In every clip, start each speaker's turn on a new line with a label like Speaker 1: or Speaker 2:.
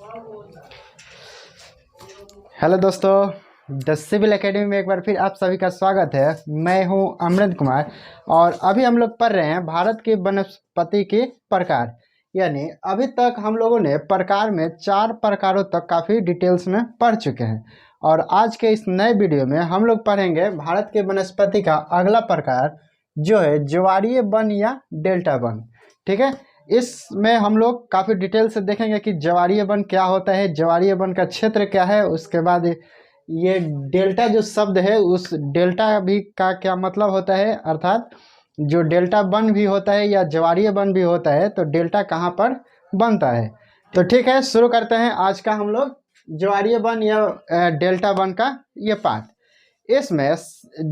Speaker 1: Hello दोस्तों, the civil academy में एक बार फिर आप सभी का स्वागत है। मैं हूं अमृत कुमार और अभी हम लोग पढ़ रहे हैं भारत के वनस्पति के प्रकार। यानी अभी तक हम लोगों ने प्रकार में 4 प्रकारों तक काफ़ी डिटेल्स में पढ़ चुके हैं और आज के इस नए वीडियो में हम लोग पढ़ेंगे भारत के वनस्पति का अगला प्रकार जो है ज्वारीय वन या डेल्टा वन। ठीक है, इसमें हम लोग काफ़ी डिटेल से देखेंगे कि ज्वारीय वन क्या होता है, ज्वारीय वन का क्षेत्र क्या है, उसके बाद ये डेल्टा जो शब्द है उस डेल्टा भी का क्या मतलब होता है, अर्थात जो डेल्टा वन भी होता है या ज्वारीय वन भी होता है तो डेल्टा कहाँ पर बनता है। तो ठीक है, शुरू करते हैं आज का हम लोग ज्वारीय वन या डेल्टा वन का ये पार्ट। इसमें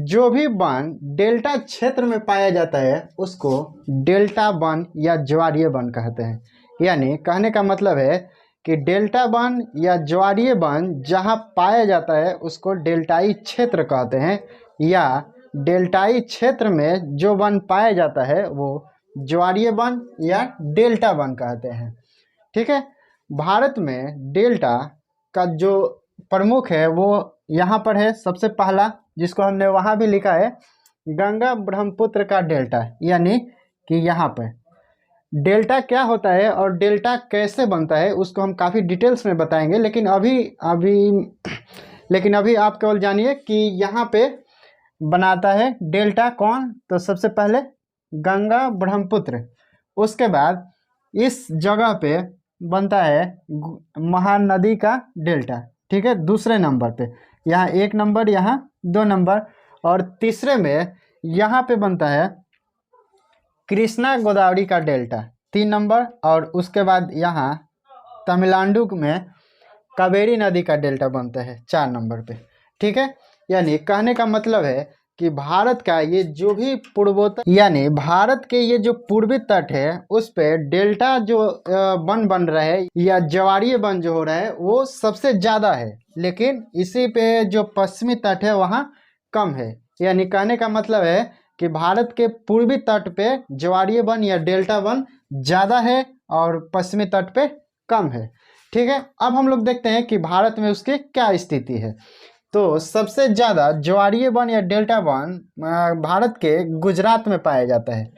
Speaker 1: जो भी वन डेल्टा क्षेत्र में पाया जाता है उसको डेल्टा वन या ज्वारीय वन कहते हैं। यानी कहने का मतलब है कि डेल्टा वन या ज्वारीय वन जहाँ पाया जाता है उसको डेल्टाई क्षेत्र कहते हैं, या डेल्टाई क्षेत्र में जो वन पाया जाता है वो ज्वारीय वन या डेल्टा वन कहते हैं। ठीक है, भारत में डेल्टा का जो प्रमुख है वो यहाँ पर है। सबसे पहला जिसको हमने वहाँ भी लिखा है गंगा ब्रह्मपुत्र का डेल्टा, यानी कि यहाँ पर डेल्टा क्या होता है और डेल्टा कैसे बनता है उसको हम काफ़ी डिटेल्स में बताएंगे। लेकिन अभी आप केवल जानिए कि यहाँ पे बनाता है डेल्टा कौन। तो सबसे पहले गंगा ब्रह्मपुत्र, उसके बाद इस जगह पे बनता है महानदी का डेल्टा। ठीक है, दूसरे नंबर पे, यहाँ 1 नंबर, यहाँ 2 नंबर, और तीसरे में यहाँ पे बनता है कृष्णा गोदावरी का डेल्टा 3 नंबर, और उसके बाद यहाँ तमिलनाडु में कावेरी नदी का डेल्टा बनता है 4 नंबर पे। ठीक है, यानी कहने का मतलब है कि भारत का ये जो भी पूर्वोत्तर यानी भारत के ये जो पूर्वी तट है उस पे डेल्टा जो वन बन रहा है या ज्वारीय वन जो हो रहा है वो सबसे ज़्यादा है, लेकिन इसी पे जो पश्चिमी तट है वहाँ कम है। यानी कहने का मतलब है कि भारत के पूर्वी तट पे ज्वारीय वन या डेल्टा वन ज़्यादा है और पश्चिमी तट पे कम है। ठीक है, अब हम लोग देखते हैं कि भारत में उसकी क्या स्थिति है। तो सबसे ज़्यादा ज्वारीय वन या डेल्टा वन भारत के गुजरात में पाया जाता है,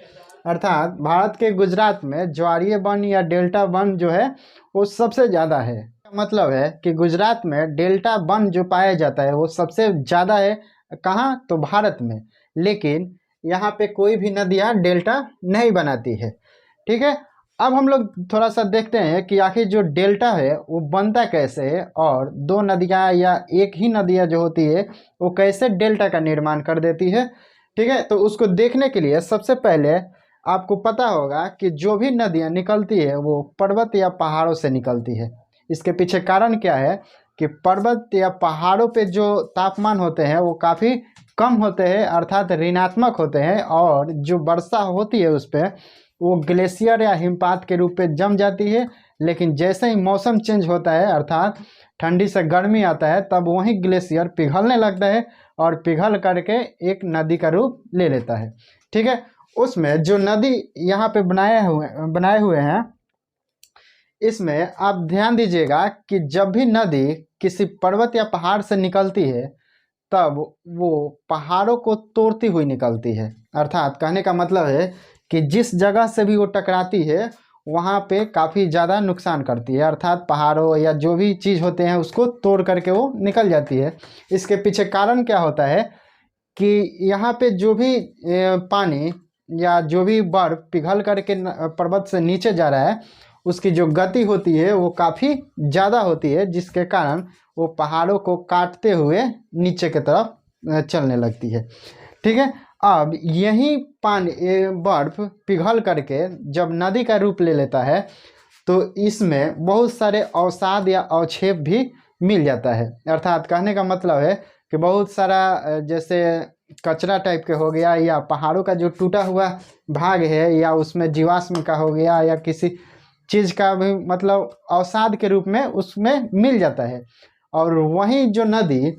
Speaker 1: अर्थात भारत के गुजरात में ज्वारीय वन या डेल्टा वन जो है वो सबसे ज़्यादा है। मतलब है कि गुजरात में डेल्टा वन जो पाया जाता है वो सबसे ज़्यादा है। कहाँ? तो भारत में। लेकिन यहाँ पे कोई भी नदियाँ डेल्टा नहीं बनाती है। ठीक है, अब हम लोग थोड़ा सा देखते हैं कि आखिर जो डेल्टा है वो बनता कैसे है और 2 नदियाँ या एक ही नदियाँ जो होती है वो कैसे डेल्टा का निर्माण कर देती है। ठीक है, तो उसको देखने के लिए सबसे पहले आपको पता होगा कि जो भी नदियाँ निकलती है वो पर्वत या पहाड़ों से निकलती है। इसके पीछे कारण क्या है कि पर्वत या पहाड़ों पे जो तापमान होते हैं वो काफ़ी कम होते हैं, अर्थात ऋणात्मक होते हैं, और जो वर्षा होती है उस पर वो ग्लेशियर या हिमपात के रूप में जम जाती है। लेकिन जैसे ही मौसम चेंज होता है, अर्थात ठंडी से गर्मी आता है, तब वही ग्लेशियर पिघलने लगता है और पिघल करके एक नदी का रूप ले लेता है। ठीक है, उसमें जो नदी यहाँ पे बनाए हुए हैं, इसमें आप ध्यान दीजिएगा कि जब भी नदी किसी पर्वत या पहाड़ से निकलती है तब वो पहाड़ों को तोड़ती हुई निकलती है। अर्थात कहने का मतलब है कि जिस जगह से भी वो टकराती है वहाँ पे काफ़ी ज़्यादा नुकसान करती है, अर्थात पहाड़ों या जो भी चीज़ होते हैं उसको तोड़ करके वो निकल जाती है। इसके पीछे कारण क्या होता है कि यहाँ पे जो भी पानी या जो भी बर्फ पिघल करके पर्वत से नीचे जा रहा है उसकी जो गति होती है वो काफ़ी ज़्यादा होती है, जिसके कारण वो पहाड़ों को काटते हुए नीचे की तरफ चलने लगती है। ठीक है, अब यही पानी बर्फ पिघल करके जब नदी का रूप ले लेता है तो इसमें बहुत सारे अवसाद या अवक्षेप भी मिल जाता है। अर्थात कहने का मतलब है कि बहुत सारा जैसे कचरा टाइप के हो गया या पहाड़ों का जो टूटा हुआ भाग है या उसमें जीवाश्म का हो गया या किसी चीज़ का भी मतलब अवसाद के रूप में उसमें मिल जाता है, और वहीं जो नदी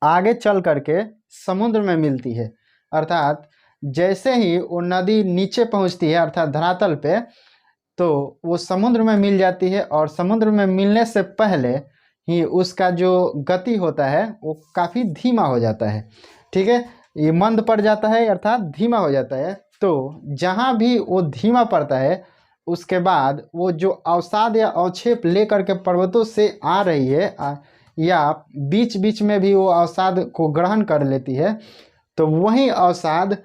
Speaker 1: आगे चल करके समुद्र में मिलती है। अर्थात जैसे ही वो नदी नीचे पहुंचती है, अर्थात धरातल पे, तो वो समुद्र में मिल जाती है, और समुद्र में मिलने से पहले ही उसका जो गति होता है वो काफ़ी धीमा हो जाता है। ठीक है, ये मंद पड़ जाता है अर्थात धीमा हो जाता है। तो जहाँ भी वो धीमा पड़ता है उसके बाद वो जो अवसाद या अवक्षेप लेकर के पर्वतों से आ रही है या बीच बीच में भी वो अवसाद को ग्रहण कर लेती है, तो वही अवसाद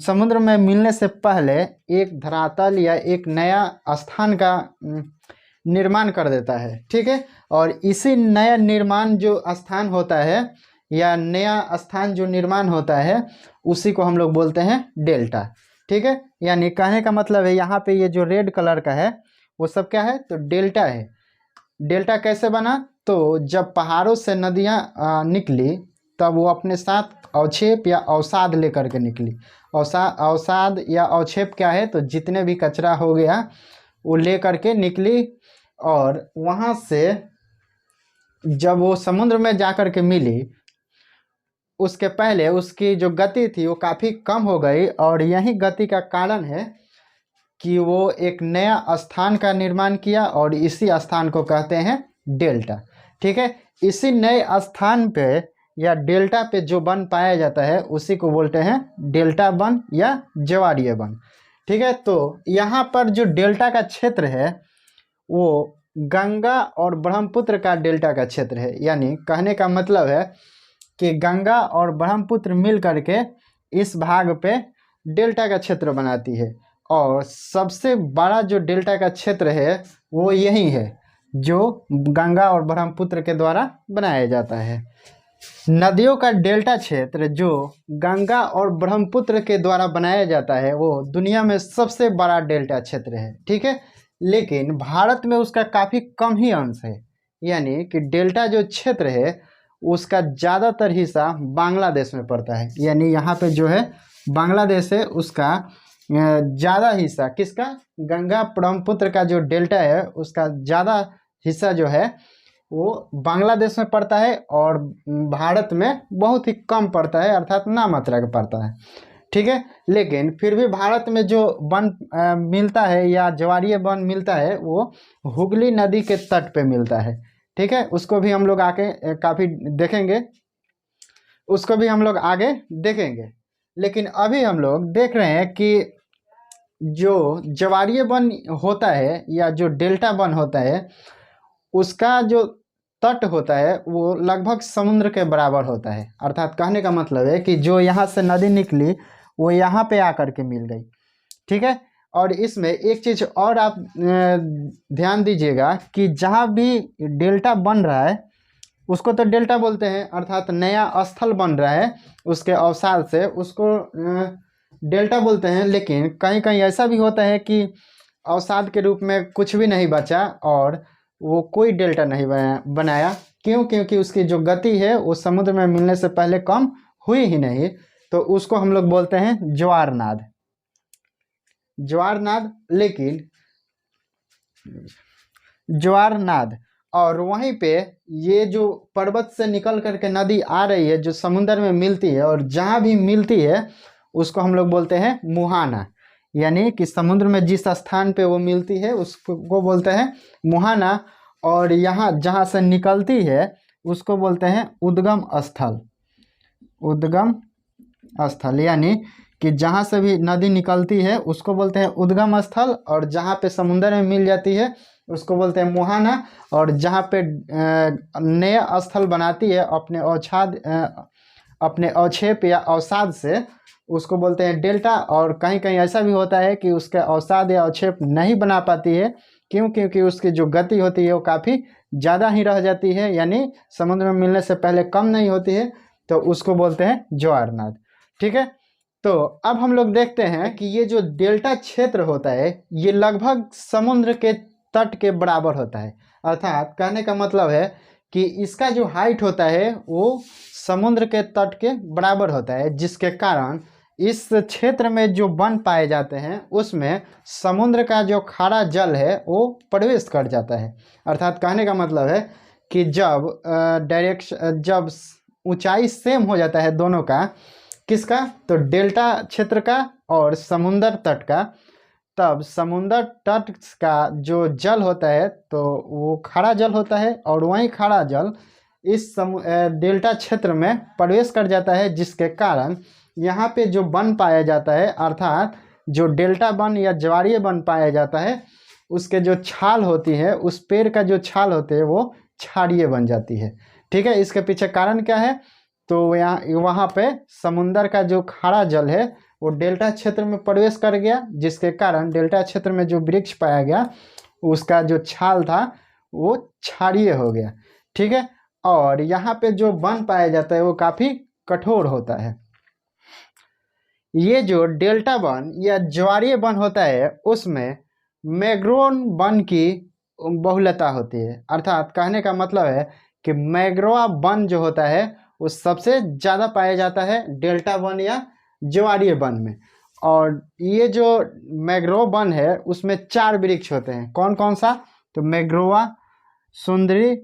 Speaker 1: समुद्र में मिलने से पहले एक धरातल या एक नया स्थान का निर्माण कर देता है। ठीक है, और इसी नया निर्माण जो स्थान होता है या नया स्थान जो निर्माण होता है उसी को हम लोग बोलते हैं डेल्टा। ठीक है, यानी कहने का मतलब है यहाँ पे ये जो रेड कलर का है वो सब क्या है, तो डेल्टा है। डेल्टा कैसे बना, तो जब पहाड़ों से नदियाँ निकली तब वो अपने साथ अवक्षेप या अवसाद लेकर के निकली। अवसाद या अवक्षेप क्या है, तो जितने भी कचरा हो गया वो ले करके निकली, और वहाँ से जब वो समुद्र में जा कर के मिली उसके पहले उसकी जो गति थी वो काफ़ी कम हो गई, और यही गति का कारण है कि वो एक नया स्थान का निर्माण किया, और इसी स्थान को कहते हैं डेल्टा। ठीक है, इसी नए स्थान पे या डेल्टा पे जो वन पाया जाता है उसी को बोलते हैं डेल्टा वन या ज्वारीय वन। ठीक है, तो यहाँ पर जो डेल्टा का क्षेत्र है वो गंगा और ब्रह्मपुत्र का डेल्टा का क्षेत्र है। यानी कहने का मतलब है कि गंगा और ब्रह्मपुत्र मिल करके इस भाग पे डेल्टा का क्षेत्र बनाती है, और सबसे बड़ा जो डेल्टा का क्षेत्र है वो यही है जो गंगा और ब्रह्मपुत्र के द्वारा बनाया जाता है। नदियों का डेल्टा क्षेत्र जो गंगा और ब्रह्मपुत्र के द्वारा बनाया जाता है वो दुनिया में सबसे बड़ा डेल्टा क्षेत्र है। ठीक है, लेकिन भारत में उसका काफ़ी कम ही अंश है। यानी कि डेल्टा जो क्षेत्र है उसका ज़्यादातर हिस्सा बांग्लादेश में पड़ता है। यानी यहाँ पे जो है बांग्लादेश है उसका ज़्यादा हिस्सा किसका, गंगा ब्रह्मपुत्र का जो डेल्टा है उसका ज़्यादा हिस्सा जो है वो बांग्लादेश में पड़ता है, और भारत में बहुत ही कम पड़ता है अर्थात नामात्रा का पड़ता है। ठीक है, लेकिन फिर भी भारत में जो वन मिलता है या ज्वारीय वन मिलता है वो हुगली नदी के तट पे मिलता है। ठीक है, उसको भी हम लोग आगे काफ़ी देखेंगे, उसको भी हम लोग आगे देखेंगे। लेकिन अभी हम लोग देख रहे हैं कि जो ज्वारीय वन होता है या जो डेल्टा वन होता है उसका जो तट होता है वो लगभग समुद्र के बराबर होता है। अर्थात कहने का मतलब है कि जो यहाँ से नदी निकली वो यहाँ पे आकर के मिल गई। ठीक है, और इसमें एक चीज़ और आप ध्यान दीजिएगा कि जहाँ भी डेल्टा बन रहा है उसको तो डेल्टा बोलते हैं, अर्थात नया स्थल बन रहा है उसके अवसाद से उसको डेल्टा बोलते हैं। लेकिन कहीं कहीं ऐसा भी होता है कि अवसाद के रूप में कुछ भी नहीं बचा और वो कोई डेल्टा नहीं बनाया। क्यों, क्योंकि उसकी जो गति है वो समुद्र में मिलने से पहले कम हुई ही नहीं, तो उसको हम लोग बोलते हैं ज्वारनाद। ज्वारनाद, लेकिन ज्वारनाद, और वहीं पे ये जो पर्वत से निकल करके नदी आ रही है जो समुद्र में मिलती है, और जहाँ भी मिलती है उसको हम लोग बोलते हैं मुहाना। यानी कि समुद्र में जिस स्थान पे वो मिलती है उसको बोलते हैं मुहाना, और यहाँ जहाँ से निकलती है उसको बोलते हैं उद्गम स्थल। उद्गम स्थल यानी कि जहाँ से भी नदी निकलती है उसको बोलते हैं उद्गम स्थल, और जहाँ पे समुद्र में मिल जाती है उसको बोलते हैं मुहाना, और जहाँ पे नया स्थल बनाती है अपने अवक्षेप या अवसाद से उसको बोलते हैं डेल्टा। और कहीं कहीं ऐसा भी होता है कि उसके अवसाद या अवक्षेप नहीं बना पाती है, क्यों, क्योंकि उसकी जो गति होती है वो काफ़ी ज़्यादा ही रह जाती है, यानी समुद्र में मिलने से पहले कम नहीं होती है, तो उसको बोलते हैं ज्वारनाद। ठीक है, तो अब हम लोग देखते हैं कि ये जो डेल्टा क्षेत्र होता है ये लगभग समुद्र के तट के बराबर होता है। अर्थात कहने का मतलब है कि इसका जो हाइट होता है वो समुद्र के तट के बराबर होता है, जिसके कारण इस क्षेत्र में जो वन पाए जाते हैं उसमें समुद्र का जो खारा जल है वो प्रवेश कर जाता है। अर्थात कहने का मतलब है कि जब ऊंचाई सेम हो जाता है दोनों का, किसका, तो डेल्टा क्षेत्र का और समुद्र तट का, तब समुद्र तट का जो जल होता है तो वो खारा जल होता है, और वही खारा जल इस डेल्टा क्षेत्र में प्रवेश कर जाता है, जिसके कारण यहाँ पे जो वन पाया जाता है, अर्थात जो डेल्टा वन या ज्वारीय वन पाया जाता है, उसके जो छाल होती है, उस पेड़ का जो छाल होते हैं वो क्षारीय बन जाती है। ठीक है, इसके पीछे कारण क्या है? तो यहाँ वहाँ पे समुंदर का जो खारा जल है वो डेल्टा क्षेत्र में प्रवेश कर गया, जिसके कारण डेल्टा क्षेत्र में जो वृक्ष पाया गया उसका जो छाल था वो क्षारीय हो गया। ठीक है, और यहाँ पे जो वन पाया जाता है वो काफ़ी कठोर होता है। ये जो डेल्टा वन या ज्वारीय वन होता है उसमें मैंग्रोव वन की बहुलता होती है, अर्थात कहने का मतलब है कि मैंग्रोव वन जो होता है वो सबसे ज़्यादा पाया जाता है डेल्टा वन या ज्वारीय वन में। और ये जो मैंग्रोव वन है उसमें 4 वृक्ष होते हैं। कौन कौन सा? तो मैंग्रोवा, सुंदरी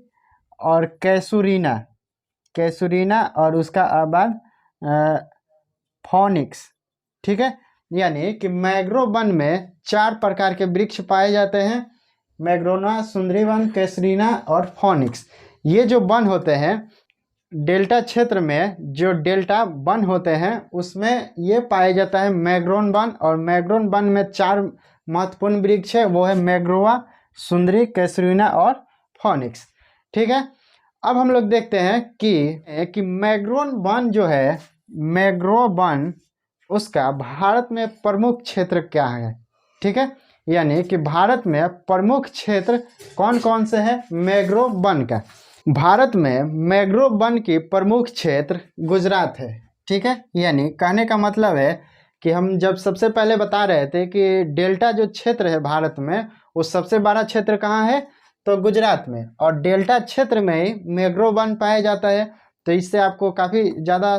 Speaker 1: और कैसूरीना और उसका बाद फोनिक्स। ठीक है, यानी कि मैंग्रोव वन में 4 प्रकार के वृक्ष पाए जाते हैं, मैंग्रोवा, सुंदरी वन, कैसरीना और फोनिक्स। ये जो वन होते हैं डेल्टा क्षेत्र में, जो डेल्टा वन होते हैं उसमें ये पाया जाता है मैंग्रोव वन, और मैंग्रोव वन में 4 महत्वपूर्ण वृक्ष है, वो है मैंग्रोवा, सुंदरी, कैसरीना और फोनिक्स। ठीक है, अब हम लोग देखते हैं कि मैंग्रोव वन जो है, मैंग्रोव वन उसका भारत में प्रमुख क्षेत्र क्या है। ठीक है, यानी कि भारत में प्रमुख क्षेत्र कौन कौन से हैं मैंग्रोव वन का। भारत में मैंग्रोव वन की प्रमुख क्षेत्र गुजरात है। ठीक है, यानी कहने का मतलब है कि हम जब सबसे पहले बता रहे थे कि डेल्टा जो क्षेत्र है भारत में वो सबसे बड़ा क्षेत्र कहाँ है, तो गुजरात में, और डेल्टा क्षेत्र में ही मैंग्रोव वन पाया जाता है। तो इससे आपको काफ़ी ज़्यादा,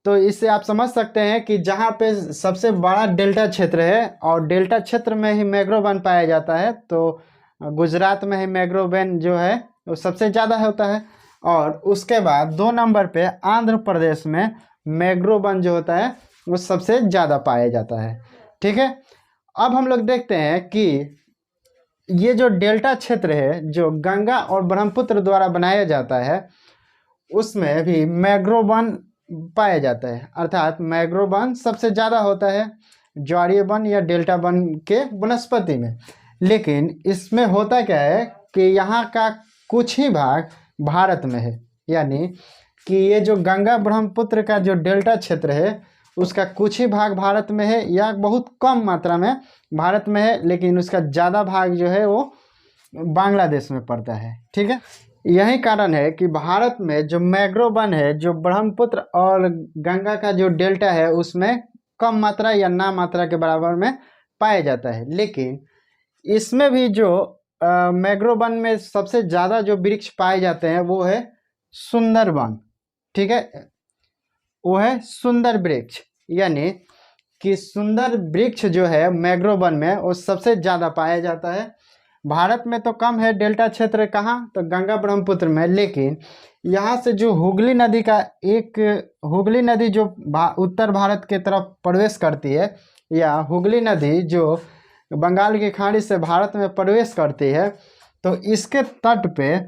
Speaker 1: तो इससे आप समझ सकते हैं कि जहाँ पे सबसे बड़ा डेल्टा क्षेत्र है और डेल्टा क्षेत्र में ही मैंग्रोव वन पाया जाता है, तो गुजरात में ही मैंग्रोव वन जो है वो सबसे ज़्यादा होता है। और उसके बाद 2 नंबर पे आंध्र प्रदेश में मैंग्रोव वन जो होता है वो सबसे ज़्यादा पाया जाता है। ठीक है, अब हम लोग देखते हैं कि ये जो डेल्टा क्षेत्र है जो गंगा और ब्रह्मपुत्र द्वारा बनाया जाता है उसमें भी मैंग्रोव वन पाया जाता है, अर्थात मैंग्रोव वन सबसे ज़्यादा होता है ज्वारीय वन या डेल्टा वन के वनस्पति में। लेकिन इसमें होता क्या है कि यहाँ का कुछ ही भाग भारत में है, यानी कि ये जो गंगा ब्रह्मपुत्र का जो डेल्टा क्षेत्र है उसका कुछ ही भाग भारत में है या बहुत कम मात्रा में भारत में है, लेकिन उसका ज़्यादा भाग जो है वो बांग्लादेश में पड़ता है। ठीक है, यही कारण है कि भारत में जो मैंग्रोव वन है जो ब्रह्मपुत्र और गंगा का जो डेल्टा है उसमें कम मात्रा या ना मात्रा के बराबर में पाया जाता है। लेकिन इसमें भी जो मैंग्रोव वन में सबसे ज़्यादा जो वृक्ष पाए जाते हैं वो है सुंदरवन। ठीक है, वो है सुंदर वृक्ष, यानी कि सुंदर वृक्ष जो है मैंग्रोव वन में वो सबसे ज़्यादा पाया जाता है। भारत में तो कम है डेल्टा क्षेत्र, कहाँ, तो गंगा ब्रह्मपुत्र में। लेकिन यहाँ से जो हुगली नदी का हुगली नदी जो उत्तर भारत के तरफ प्रवेश करती है, या हुगली नदी जो बंगाल की खाड़ी से भारत में प्रवेश करती है, तो इसके तट पे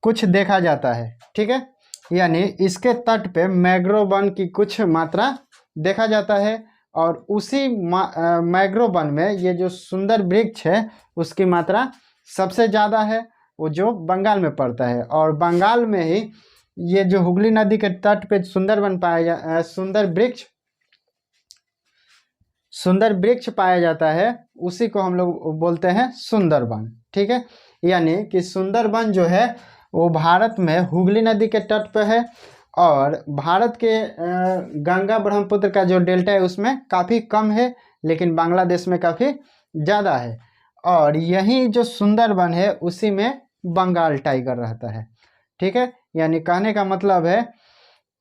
Speaker 1: कुछ देखा जाता है। ठीक है, यानी इसके तट पे मैंग्रोव वन की कुछ मात्रा देखा जाता है, और उसी मैंग्रोव वन में ये जो सुंदर वृक्ष है उसकी मात्रा सबसे ज़्यादा है, वो जो बंगाल में पड़ता है। और बंगाल में ही ये जो हुगली नदी के तट पे सुंदर वृक्ष पाया जाता है, उसी को हम लोग बोलते हैं सुंदरवन। ठीक है, यानी कि सुंदरवन जो है वो भारत में हुगली नदी के तट पे है, और भारत के गंगा ब्रह्मपुत्र का जो डेल्टा है उसमें काफ़ी कम है, लेकिन बांग्लादेश में काफ़ी ज़्यादा है। और यही जो सुंदरवन है उसी में बंगाल टाइगर रहता है। ठीक है, यानी कहने का मतलब है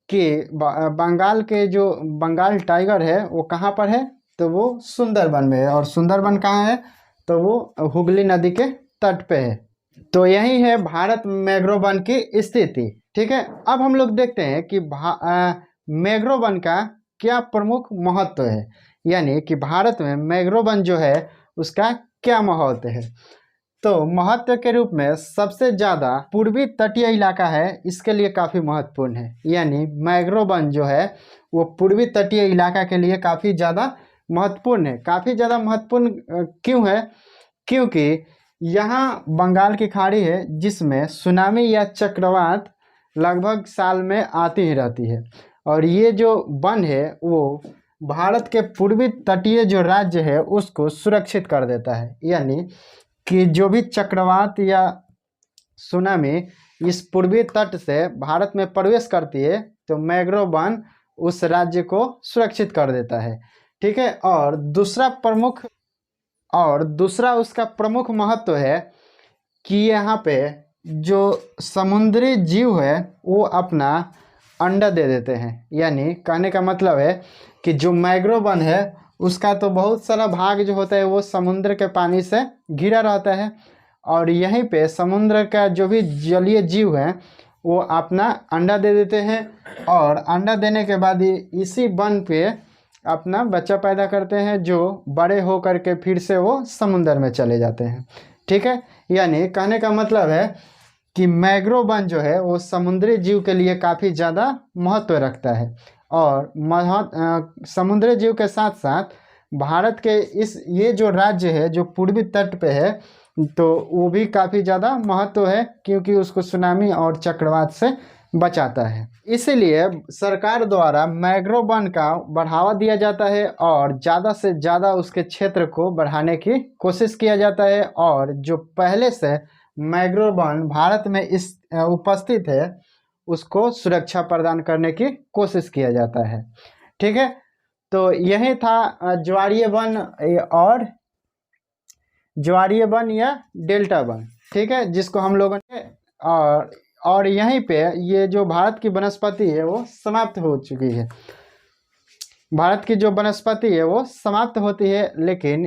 Speaker 1: कि बंगाल के जो बंगाल टाइगर है वो कहाँ पर है, तो वो सुंदरवन में है। और सुंदरवन कहाँ है, तो वो हुगली नदी के तट पे है। तो यही है भारत मैंग्रोव वन की स्थिति। ठीक है, अब हम लोग देखते हैं कि मैंग्रोव वन का क्या प्रमुख महत्व है, यानी कि भारत में मैंग्रोव वन जो है उसका क्या महत्व है। तो महत्व के रूप में सबसे ज़्यादा पूर्वी तटीय इलाका है, इसके लिए काफ़ी महत्वपूर्ण है। यानी मैंग्रोव वन जो है वो पूर्वी तटीय इलाका के लिए काफ़ी ज़्यादा महत्वपूर्ण है। काफ़ी ज़्यादा महत्वपूर्ण क्यों है? क्योंकि यहाँ बंगाल की खाड़ी है जिसमें सुनामी या चक्रवात लगभग साल में आती ही रहती है, और ये जो वन है वो भारत के पूर्वी तटीय जो राज्य है उसको सुरक्षित कर देता है। यानी कि जो भी चक्रवात या सुनामी इस पूर्वी तट से भारत में प्रवेश करती है तो मैंग्रोव वन उस राज्य को सुरक्षित कर देता है। ठीक है। और दूसरा उसका प्रमुख महत्व है कि यहाँ पे जो समुद्री जीव है वो अपना अंडा दे देते हैं। यानी कहने का मतलब है कि जो मैंग्रोव वन है उसका तो बहुत सारा भाग जो होता है वो समुद्र के पानी से घिरा रहता है, और यहीं पे समुद्र का जो भी जलीय जीव है वो अपना अंडा दे देते हैं, और अंडा देने के बाद इसी वन पे अपना बच्चा पैदा करते हैं जो बड़े हो करके फिर से वो समुद्र में चले जाते हैं। ठीक है। यानी कहने का मतलब है कि मैंग्रोव वन जो है वो समुद्री जीव के लिए काफ़ी ज़्यादा महत्व रखता है, और समुद्री जीव के साथ साथ भारत के ये जो राज्य है जो पूर्वी तट पे है तो वो भी काफ़ी ज़्यादा महत्व है, क्योंकि उसको सुनामी और चक्रवात से बचाता है। इसीलिए सरकार द्वारा मैंग्रोव वन का बढ़ावा दिया जाता है और ज़्यादा से ज़्यादा उसके क्षेत्र को बढ़ाने की कोशिश किया जाता है, और जो पहले से मैंग्रोव वन भारत में उपस्थित है उसको सुरक्षा प्रदान करने की कोशिश किया जाता है। ठीक है। तो यही था ज्वारीय वन और ज्वारीय वन या डेल्टा वन। ठीक है, जिसको हम लोगों ने और यहीं पे ये जो भारत की वनस्पति है वो समाप्त हो चुकी है। भारत की जो वनस्पति है वो समाप्त होती है, लेकिन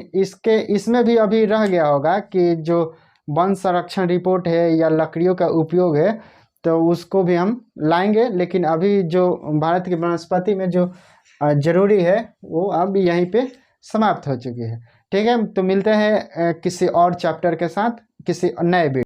Speaker 1: इसमें भी अभी रह गया होगा कि जो वन संरक्षण रिपोर्ट है या लकड़ियों का उपयोग है तो उसको भी हम लाएंगे, लेकिन अभी जो भारत की वनस्पति में जो जरूरी है वो अब यहीं पे समाप्त हो चुकी है। ठीक है, तो मिलते हैं किसी और चैप्टर के साथ किसी नए वीडियो।